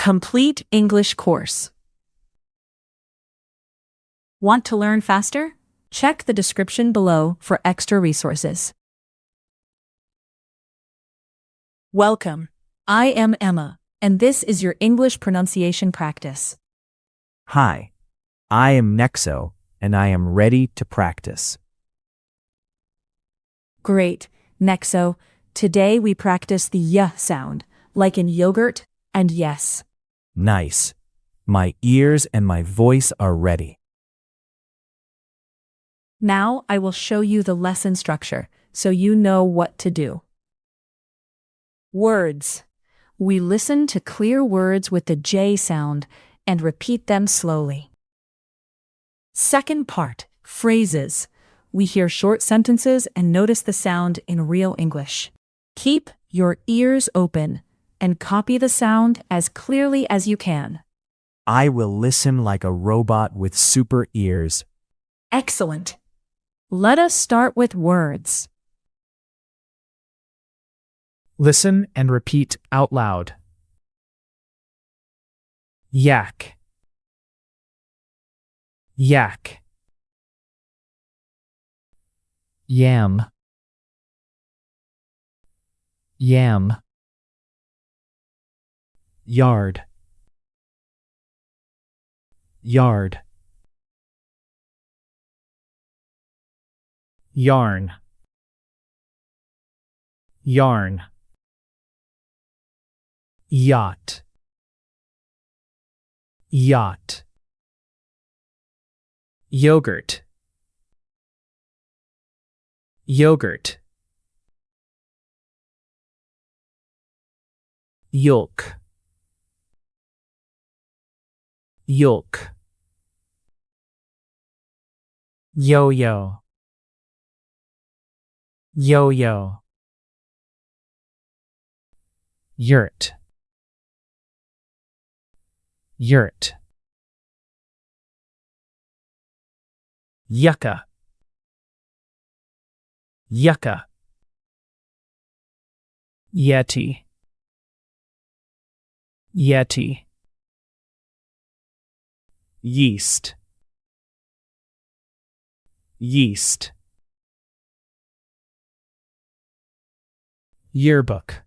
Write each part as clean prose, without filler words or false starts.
Complete English course. Want to learn faster? Check the description below for extra resources. Welcome. I am Emma, and this is your English pronunciation practice. Hi, I am Nexo, and I am ready to practice. Great, Nexo. Today we practice the y sound, like in yogurt and yes. Nice. My ears and my voice are ready. Now I will show you the lesson structure so you know what to do. Words. We listen to clear words with the J sound and repeat them slowly. Second part, phrases. We hear short sentences and notice the sound in real English. Keep your ears open and copy the sound as clearly as you can. I will listen like a robot with super ears. Excellent. Let us start with words. Listen and repeat out loud. Yak. Yak. Yam. Yam. Yard. Yard. Yarn. Yarn. Yacht. Yacht. Yogurt. Yogurt. Yolk. Yolk. Yo-yo. Yo-yo. Yurt. Yurt. Yucca. Yucca. Yeti. Yeti. Yeast. Yeast. Yearbook.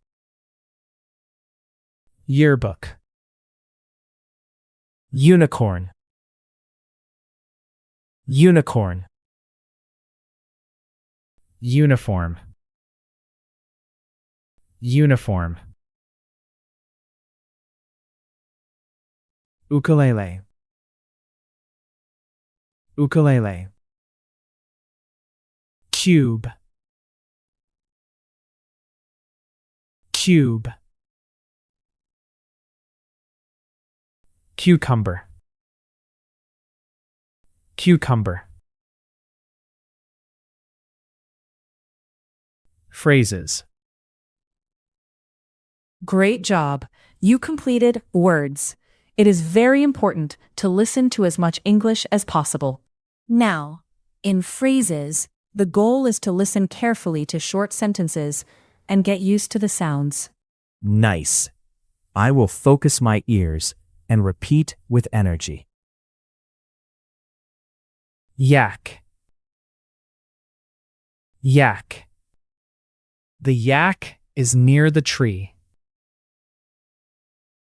Yearbook. Unicorn. Unicorn. Uniform. Uniform. Ukulele. Ukulele. Cube. Cube. Cucumber. Cucumber. Phrases. Great job. You completed words. It is very important to listen to as much English as possible. Now, in phrases, the goal is to listen carefully to short sentences and get used to the sounds. Nice. I will focus my ears and repeat with energy. Yak. Yak. The yak is near the tree.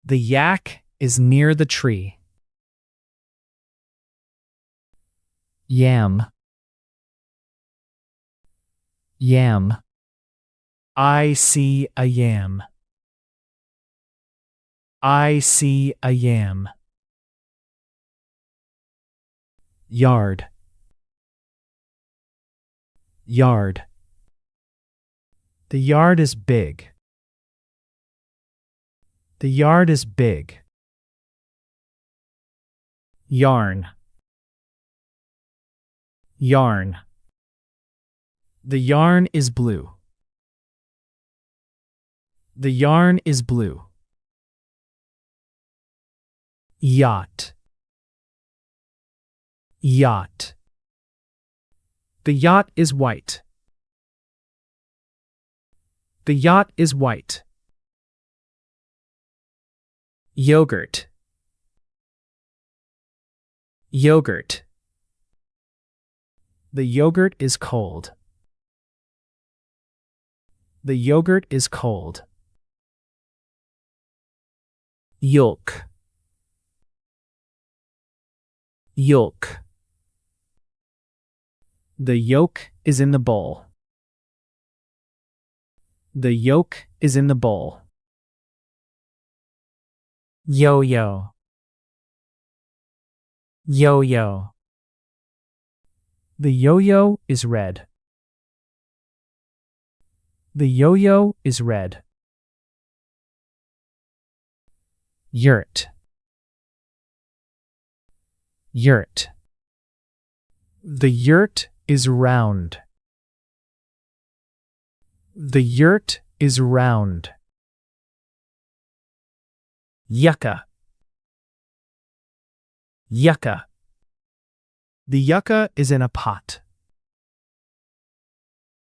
The yak is near the tree. Yam. Yam. I see a yam. I see a yam. Yard. Yard. The yard is big. The yard is big. Yarn. Yarn. The yarn is blue. The yarn is blue. Yacht. Yacht. The yacht is white. The yacht is white. Yogurt. Yogurt. The yogurt is cold. The yogurt is cold. Yolk. Yolk. The yolk is in the bowl. The yolk is in the bowl. Yo-yo. Yo-yo. The yo-yo is red. The yo-yo is red. Yurt. Yurt. The yurt is round. The yurt is round. Yucca. Yucca. The yucca is in a pot.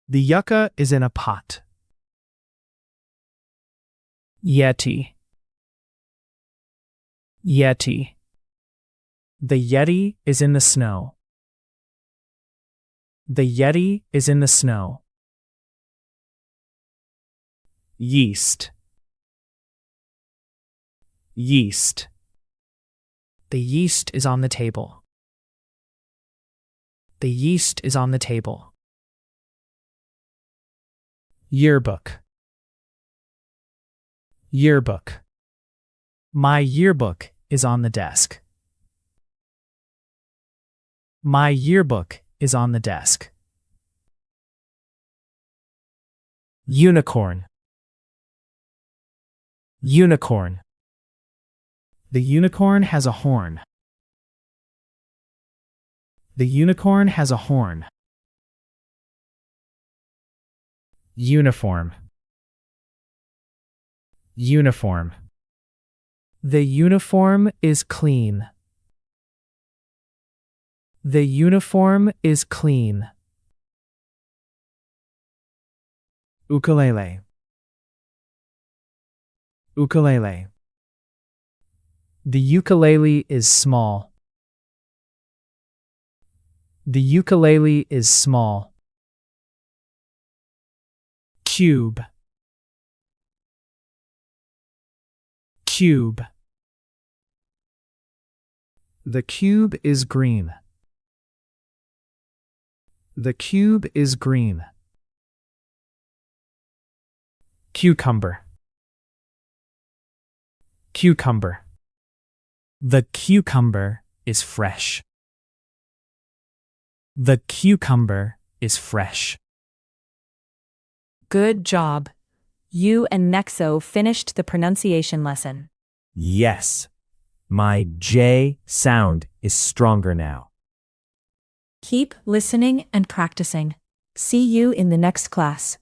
The yucca is in a pot. Yeti. Yeti. The yeti is in the snow. The yeti is in the snow. Yeast. Yeast. The yeast is on the table. The yeast is on the table. Yearbook. Yearbook. My yearbook is on the desk. My yearbook is on the desk. Unicorn. Unicorn. The unicorn has a horn. The unicorn has a horn. Uniform. Uniform. The uniform is clean. The uniform is clean. Ukulele. Ukulele. The ukulele is small. The ukulele is small. Cube. Cube. The cube is green. The cube is green. Cucumber. Cucumber. The cucumber is fresh. The cucumber is fresh. Good job. You and Nexo finished the pronunciation lesson. Yes. My J sound is stronger now. Keep listening and practicing. See you in the next class.